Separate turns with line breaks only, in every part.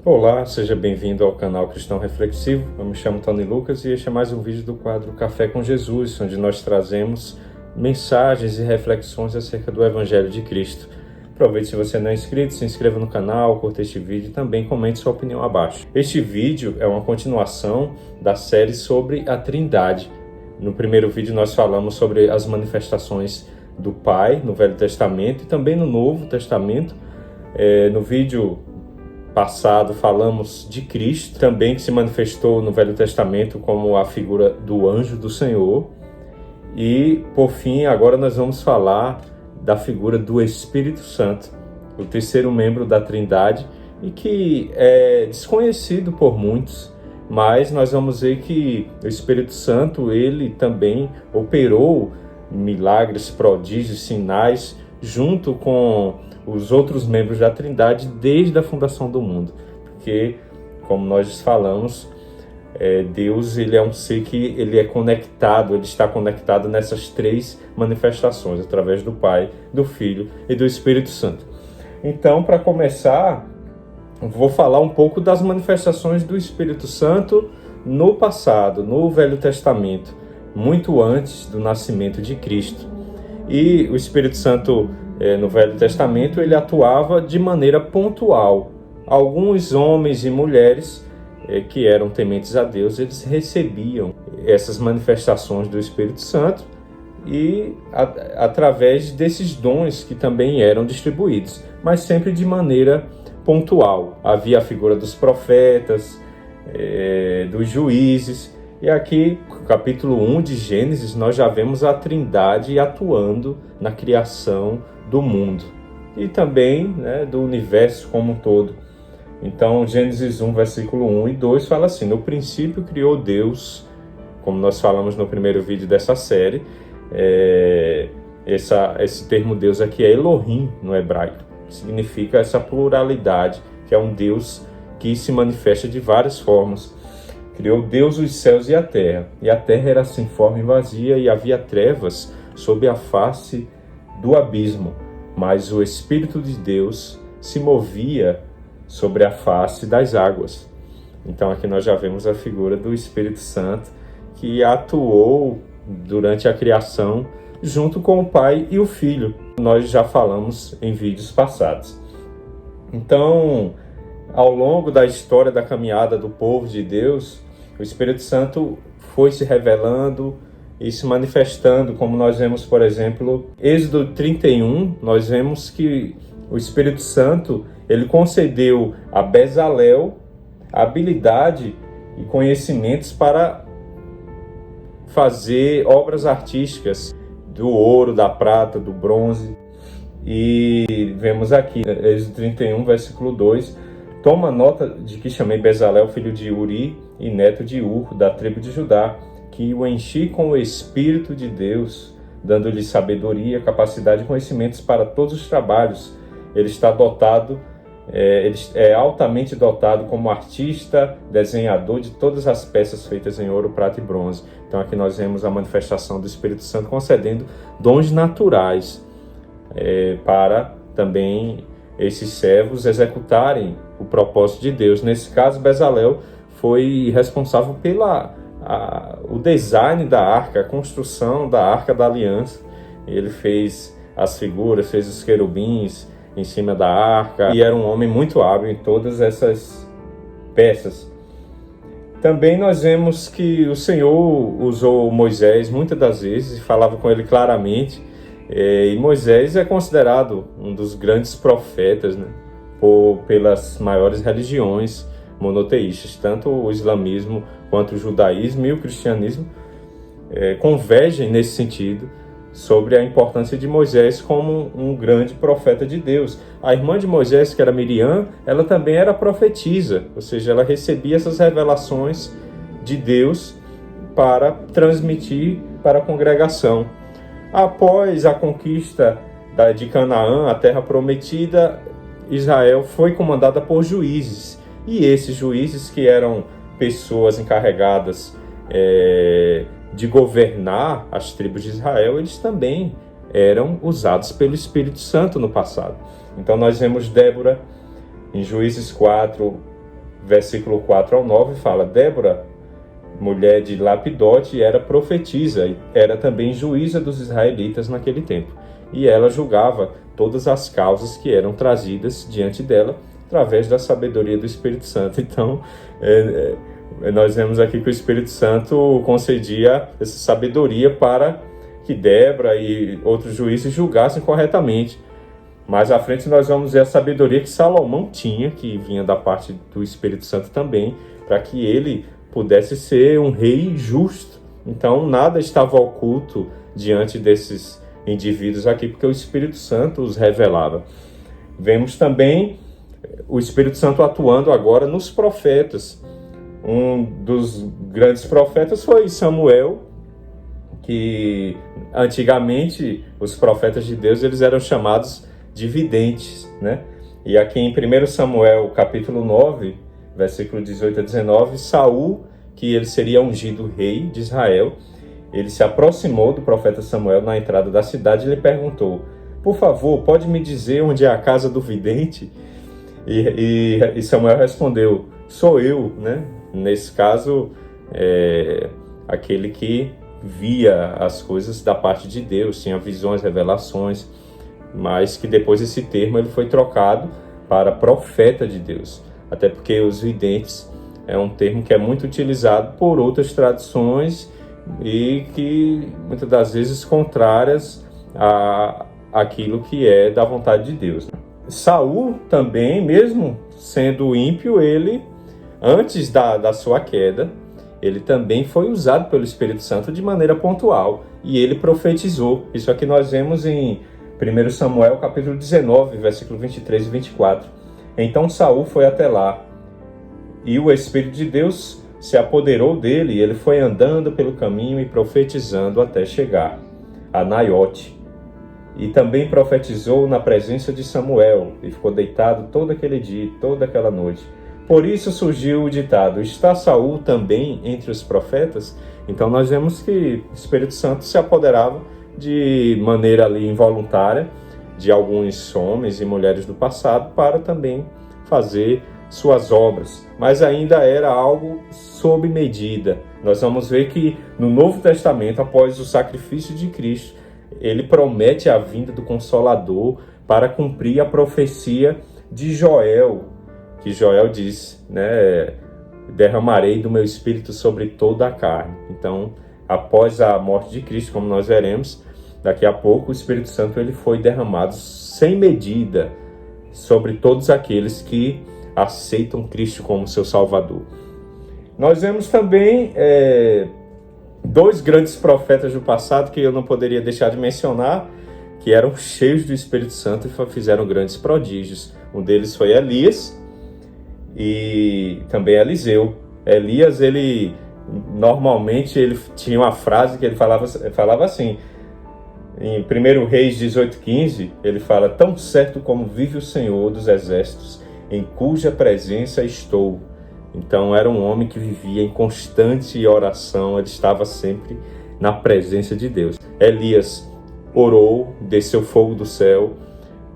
Olá, seja bem-vindo ao canal Cristão Reflexivo. Eu me chamo Tony Lucas e este é mais um vídeo do quadro Café com Jesus, onde nós trazemos mensagens e reflexões acerca do Evangelho de Cristo. Aproveite, se você não é inscrito, se inscreva no canal, curta este vídeo e também comente sua opinião abaixo. Este vídeo é uma continuação da série sobre a Trindade. No primeiro vídeo nós falamos sobre as manifestações do Pai no Velho Testamento e também no Novo Testamento. No vídeo passado falamos de Cristo, também que se manifestou no Velho Testamento como a figura do anjo do Senhor. E, por fim, agora nós vamos falar da figura do Espírito Santo, o terceiro membro da Trindade, e que é desconhecido por muitos, mas nós vamos ver que o Espírito Santo, ele também operou milagres, prodígios, sinais, junto com os outros membros da Trindade desde a fundação do mundo. Porque, como nós falamos, Deus, ele é um ser que ele é conectado, ele está conectado nessas três manifestações, através do Pai, do Filho e do Espírito Santo. Então, para começar, vou falar um pouco das manifestações do Espírito Santo no passado, no Velho Testamento, muito antes do nascimento de Cristo. E o Espírito Santo, no Velho Testamento, ele atuava de maneira pontual. Alguns homens e mulheres que eram tementes a Deus, eles recebiam essas manifestações do Espírito Santo e através desses dons que também eram distribuídos, mas sempre de maneira pontual. Havia a figura dos profetas, dos juízes. E aqui, no capítulo 1 de Gênesis, nós já vemos a Trindade atuando na criação do mundo e também, do universo como um todo. Então, Gênesis 1, versículo 1 e 2 fala assim: no princípio criou Deus, como nós falamos no primeiro vídeo dessa série. Esse termo Deus aqui é Elohim no hebraico, que significa essa pluralidade, que é um Deus que se manifesta de várias formas. Criou Deus os céus e a terra era sem forma e vazia, e havia trevas sob a face do abismo, mas o Espírito de Deus se movia sobre a face das águas. Então aqui nós já vemos a figura do Espírito Santo, que atuou durante a criação junto com o Pai e o Filho. Nós já falamos em vídeos passados. Então, ao longo da história da caminhada do povo de Deus, o Espírito Santo foi se revelando e se manifestando, como nós vemos, por exemplo, Êxodo 31, nós vemos que o Espírito Santo, ele concedeu a Bezalel habilidade e conhecimentos para fazer obras artísticas do ouro, da prata, do bronze. E vemos aqui, Êxodo 31, versículo 2, toma nota de que chamei Bezalel, filho de Uri e neto de Ur, da tribo de Judá, que o enchi com o Espírito de Deus, dando-lhe sabedoria, capacidade e conhecimentos para todos os trabalhos. Ele está dotado, ele é altamente dotado como artista, desenhador de todas as peças feitas em ouro, prata e bronze. Então aqui nós vemos a manifestação do Espírito Santo concedendo dons naturais para também esses servos executarem o propósito de Deus. Nesse caso, Bezalel foi responsável o design da arca, a construção da Arca da Aliança. Ele fez as figuras, fez os querubins em cima da arca, e era um homem muito hábil em todas essas peças. Também nós vemos que o Senhor usou Moisés muitas das vezes e falava com ele claramente. E Moisés é considerado um dos grandes profetas, pelas maiores religiões monoteístas. Tanto o islamismo quanto o judaísmo e o cristianismo convergem nesse sentido, sobre a importância de Moisés como um grande profeta de Deus. A irmã de Moisés, que era Miriam, ela também era profetisa, ou seja, ela recebia essas revelações de Deus para transmitir para a congregação. Após a conquista de Canaã, a terra prometida, Israel foi comandada por juízes. E esses juízes, que eram pessoas encarregadas de governar as tribos de Israel, eles também eram usados pelo Espírito Santo no passado. Então nós vemos Débora em Juízes 4, versículo 4 ao 9, fala: Débora, mulher de Lapidote, era profetisa e era também juíza dos israelitas naquele tempo. E ela julgava todas as causas que eram trazidas diante dela através da sabedoria do Espírito Santo. Então, nós vemos aqui que o Espírito Santo concedia essa sabedoria para que Débora e outros juízes julgassem corretamente. Mais à frente nós vamos ver a sabedoria que Salomão tinha, que vinha da parte do Espírito Santo também, para que ele pudesse ser um rei justo. Então nada estava oculto diante desses indivíduos aqui, porque o Espírito Santo os revelava. Vemos também o Espírito Santo atuando agora nos profetas. Um dos grandes profetas foi Samuel, que antigamente os profetas de Deus eles eram chamados de videntes, né? E aqui em 1 Samuel capítulo 9, versículo 18 a 19, Saul, que ele seria ungido rei de Israel, ele se aproximou do profeta Samuel na entrada da cidade e lhe perguntou: por favor, pode me dizer onde é a casa do vidente? E Samuel respondeu: sou eu, né? Nesse caso, aquele que via as coisas da parte de Deus, tinha visões, revelações, mas que depois esse termo ele foi trocado para profeta de Deus, até porque os videntes é um termo que é muito utilizado por outras tradições e que muitas das vezes contrárias a aquilo que é da vontade de Deus. Saul também, mesmo sendo ímpio, ele, antes da sua queda, ele também foi usado pelo Espírito Santo de maneira pontual e ele profetizou. Isso aqui nós vemos em 1 Samuel capítulo 19, versículo 23 e 24. Então Saul foi até lá e o Espírito de Deus se apoderou dele e ele foi andando pelo caminho e profetizando até chegar a Naiote. E também profetizou na presença de Samuel e ficou deitado todo aquele dia, toda aquela noite. Por isso surgiu o ditado: está Saul também entre os profetas? Então nós vemos que o Espírito Santo se apoderava de maneira ali involuntária de alguns homens e mulheres do passado para também fazer suas obras, mas ainda era algo sob medida. Nós vamos ver que no Novo Testamento, após o sacrifício de Cristo, ele promete a vinda do Consolador para cumprir a profecia de Joel, que Joel diz, né, derramarei do meu espírito sobre toda a carne. Então, após a morte de Cristo, como nós veremos daqui a pouco, o Espírito Santo ele foi derramado sem medida sobre todos aqueles que aceitam Cristo como seu Salvador. Nós vemos também dois grandes profetas do passado que eu não poderia deixar de mencionar, que eram cheios do Espírito Santo e fizeram grandes prodígios. Um deles foi Elias e também Eliseu. Elias, ele normalmente ele tinha uma frase que ele falava assim, em 1 Reis 18:15, ele fala: tão certo como vive o Senhor dos exércitos, em cuja presença estou. Então era um homem que vivia em constante oração, ele estava sempre na presença de Deus. Elias orou, desceu fogo do céu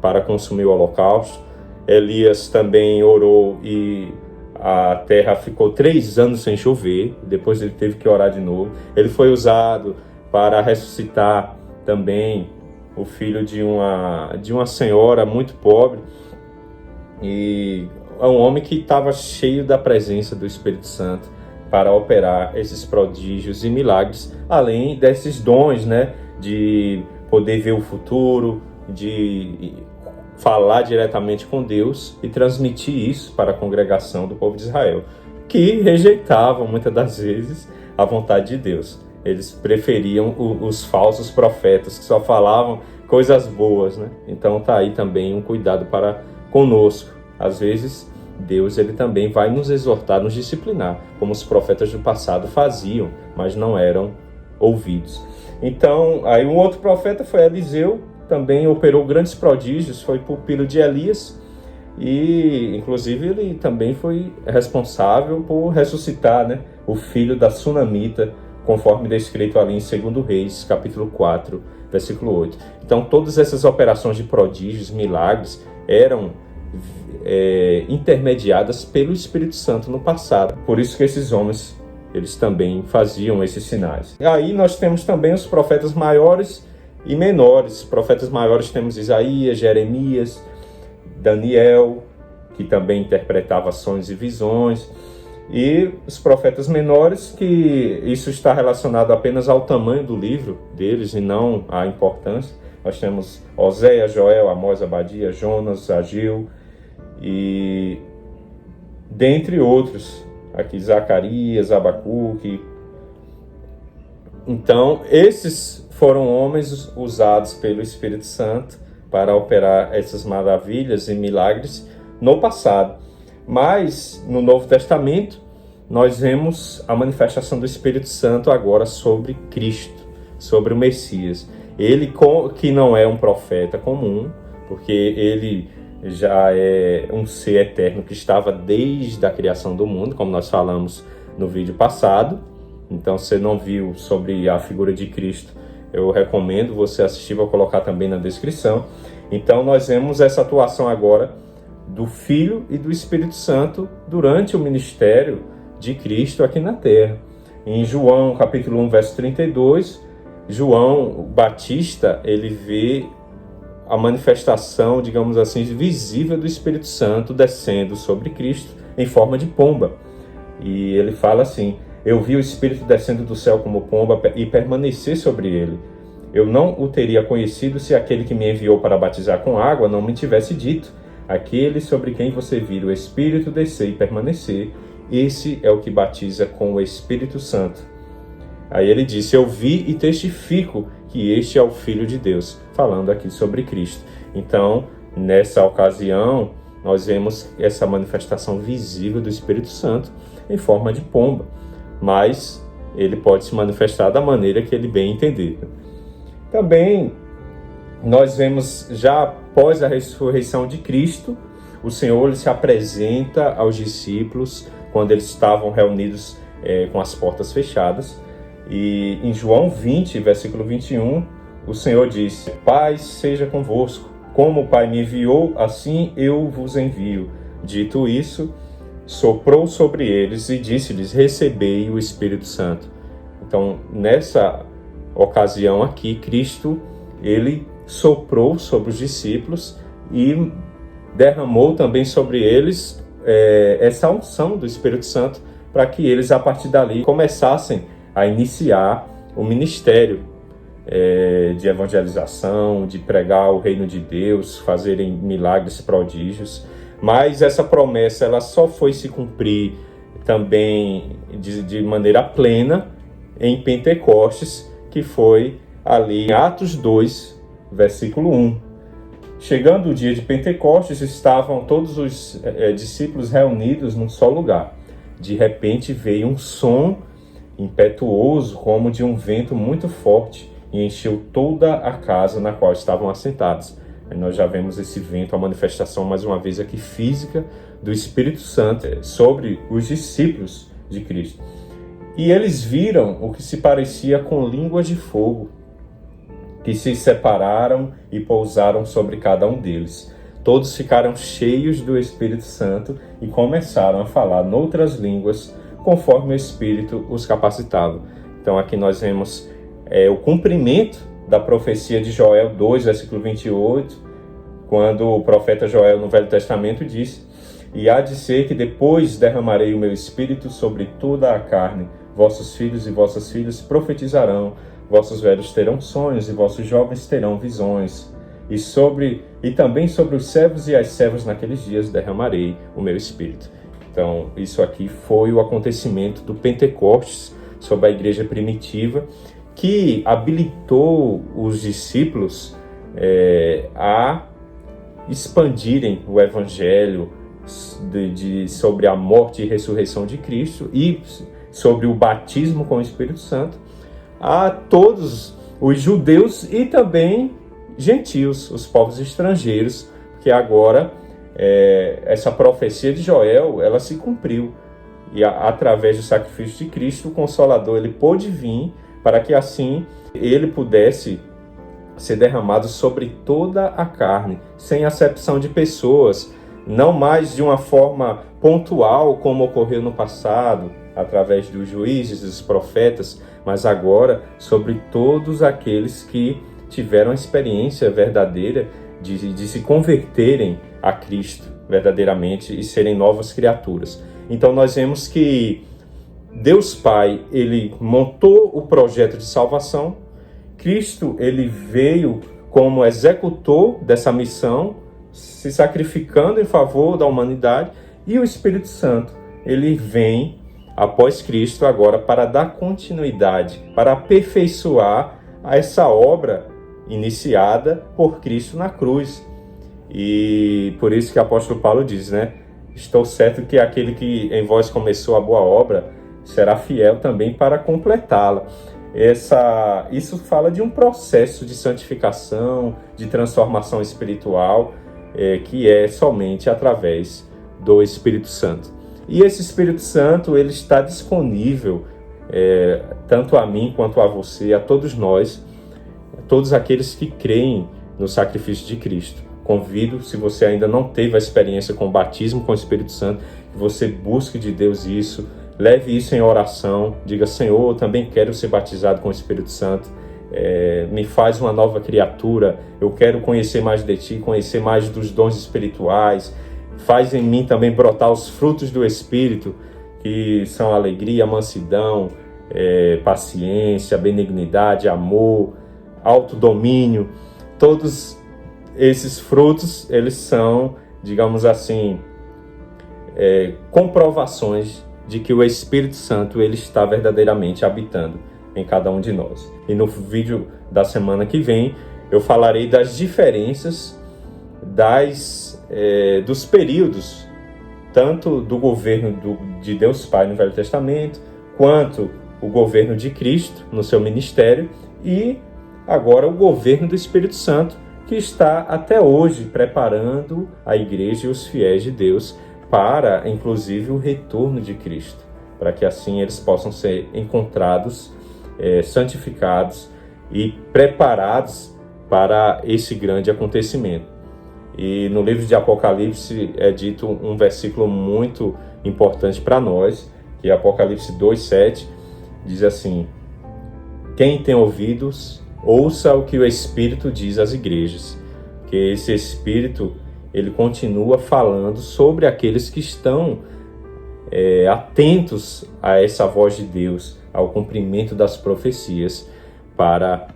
para consumir o holocausto. Elias também orou e a terra ficou 3 anos sem chover, depois ele teve que orar de novo. Ele foi usado para ressuscitar também o filho de uma senhora muito pobre, e é um homem que estava cheio da presença do Espírito Santo para operar esses prodígios e milagres, além desses dons, né, de poder ver o futuro, de falar diretamente com Deus e transmitir isso para a congregação do povo de Israel, que rejeitavam muitas das vezes a vontade de Deus. Eles preferiam os falsos profetas que só falavam coisas boas, né? Então tá aí também um cuidado para conosco. Às vezes Deus ele também vai nos exortar, nos disciplinar, como os profetas do passado faziam, mas não eram ouvidos. Então, aí um outro profeta foi Eliseu, também operou grandes prodígios, foi pupilo de Elias e, inclusive, ele também foi responsável por ressuscitar, né, o filho da Sunamita, conforme descrito ali em 2 Reis, capítulo 4, versículo 8. Então, todas essas operações de prodígios, milagres, eram intermediadas pelo Espírito Santo no passado. Por isso que esses homens, eles também faziam esses sinais. E aí nós temos também os profetas maiores e menores. Profetas maiores temos Isaías, Jeremias, Daniel, que também interpretava sonhos e visões. E os profetas menores, que isso está relacionado apenas ao tamanho do livro deles e não à importância. Nós temos Oséias, Joel, Amós, Abadia, Jonas, Ageu e dentre outros. Aqui Zacarias, Abacuque. Então, esses foram homens usados pelo Espírito Santo para operar essas maravilhas e milagres no passado. Mas, no Novo Testamento, nós vemos a manifestação do Espírito Santo agora sobre Cristo, sobre o Messias. Ele, que não é um profeta comum, porque ele já é um ser eterno que estava desde a criação do mundo, como nós falamos no vídeo passado. Então, se você não viu sobre a figura de Cristo, eu recomendo você assistir, vou colocar também na descrição. Então, nós vemos essa atuação agora do Filho e do Espírito Santo durante o ministério de Cristo aqui na Terra. Em João, capítulo 1, verso 32, João Batista, ele vê a manifestação, digamos assim, visível do Espírito Santo descendo sobre Cristo em forma de pomba. E ele fala assim: eu vi o Espírito descendo do céu como pomba e permanecer sobre ele. Eu não o teria conhecido se aquele que me enviou para batizar com água não me tivesse dito: aquele sobre quem você vir o Espírito descer e permanecer, esse é o que batiza com o Espírito Santo. Aí ele disse: eu vi e testifico que este é o Filho de Deus, falando aqui sobre Cristo. Então, nessa ocasião, nós vemos essa manifestação visível do Espírito Santo em forma de pomba, mas ele pode se manifestar da maneira que ele bem entender. Também, nós vemos, já após a ressurreição de Cristo, o Senhor ele se apresenta aos discípulos quando eles estavam reunidos com as portas fechadas. E em João 20, versículo 21, o Senhor disse: Paz seja convosco, como o Pai me enviou, assim eu vos envio. Dito isso, soprou sobre eles e disse-lhes: recebei o Espírito Santo. Então, nessa ocasião aqui, Cristo, ele soprou sobre os discípulos e derramou também sobre eles essa unção do Espírito Santo, para que eles, a partir dali, começassem a iniciar o ministério de evangelização, de pregar o reino de Deus, fazerem milagres, prodígios. Mas essa promessa ela só foi se cumprir também de maneira plena em Pentecostes, que foi ali em Atos 2, versículo 1. Chegando o dia de Pentecostes, estavam todos os discípulos reunidos num só lugar. De repente veio um som impetuoso, como de um vento muito forte, e encheu toda a casa na qual estavam assentados. Aí nós já vemos esse vento, a manifestação, mais uma vez aqui, física do Espírito Santo sobre os discípulos de Cristo. E eles viram o que se parecia com línguas de fogo, que se separaram e pousaram sobre cada um deles. Todos ficaram cheios do Espírito Santo e começaram a falar noutras línguas, conforme o Espírito os capacitava. Então aqui nós vemos o cumprimento da profecia de Joel 2, versículo 28, quando o profeta Joel no Velho Testamento disse: e há de ser que depois derramarei o meu Espírito sobre toda a carne, vossos filhos e vossas filhas profetizarão, vossos velhos terão sonhos e vossos jovens terão visões, e também sobre os servos e as servas naqueles dias derramarei o meu Espírito. Então, isso aqui foi o acontecimento do Pentecostes sobre a igreja primitiva, que habilitou os discípulos a expandirem o evangelho sobre a morte e ressurreição de Cristo e sobre o batismo com o Espírito Santo a todos os judeus e também gentios, os povos estrangeiros, que agora essa profecia de Joel, ela se cumpriu. E através do sacrifício de Cristo, o Consolador, ele pôde vir para que assim ele pudesse ser derramado sobre toda a carne, sem acepção de pessoas, não mais de uma forma pontual como ocorreu no passado, através dos juízes, dos profetas, mas agora sobre todos aqueles que tiveram a experiência verdadeira de se converterem a Cristo verdadeiramente e serem novas criaturas. Então nós vemos que Deus Pai, ele montou o projeto de salvação, Cristo, ele veio como executor dessa missão, se sacrificando em favor da humanidade, e o Espírito Santo, ele vem após Cristo agora para dar continuidade, para aperfeiçoar essa obra iniciada por Cristo na cruz. E por isso que o apóstolo Paulo diz, né? Estou certo que aquele que em vós começou a boa obra será fiel também para completá-la. Isso fala de um processo de santificação, de transformação espiritual, que é somente através do Espírito Santo. E esse Espírito Santo, ele está disponível tanto a mim quanto a você, a todos nós, todos aqueles que creem no sacrifício de Cristo. Convido, se você ainda não teve a experiência com o batismo com o Espírito Santo, que você busque de Deus isso, leve isso em oração, diga: Senhor, eu também quero ser batizado com o Espírito Santo, me faz uma nova criatura, eu quero conhecer mais de Ti, conhecer mais dos dons espirituais, faz em mim também brotar os frutos do Espírito, que são alegria, mansidão, paciência, benignidade, amor, autodomínio. Todos esses frutos, eles são, digamos assim, comprovações de que o Espírito Santo, ele está verdadeiramente habitando em cada um de nós. E no vídeo da semana que vem, eu falarei das diferenças dos períodos, tanto do governo de Deus Pai no Velho Testamento, quanto o governo de Cristo no seu ministério, e agora o governo do Espírito Santo, que está até hoje preparando a igreja e os fiéis de Deus para, inclusive, o retorno de Cristo, para que assim eles possam ser encontrados, santificados e preparados para esse grande acontecimento. E no livro de Apocalipse é dito um versículo muito importante para nós, que é Apocalipse 2:7, diz assim: quem tem ouvidos, ouça o que o Espírito diz às igrejas. Que esse Espírito, ele continua falando sobre aqueles que estão atentos a essa voz de Deus, ao cumprimento das profecias para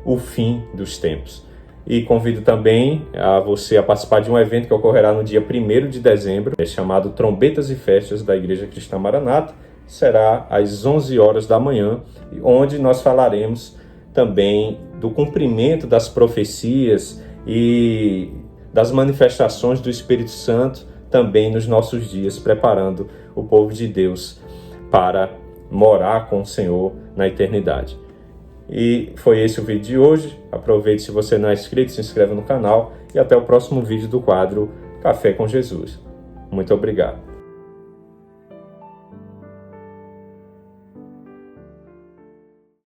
o fim dos tempos. E convido também a você a participar de um evento que ocorrerá no dia 1º de dezembro, chamado Trombetas e Festas da Igreja Cristã Maranata. Será às 11 horas da manhã, onde nós falaremos também do cumprimento das profecias e das manifestações do Espírito Santo também nos nossos dias, preparando o povo de Deus para morar com o Senhor na eternidade. E foi esse o vídeo de hoje. Aproveite, se você não é inscrito, se inscreva no canal e até o próximo vídeo do quadro Café com Jesus. Muito obrigado.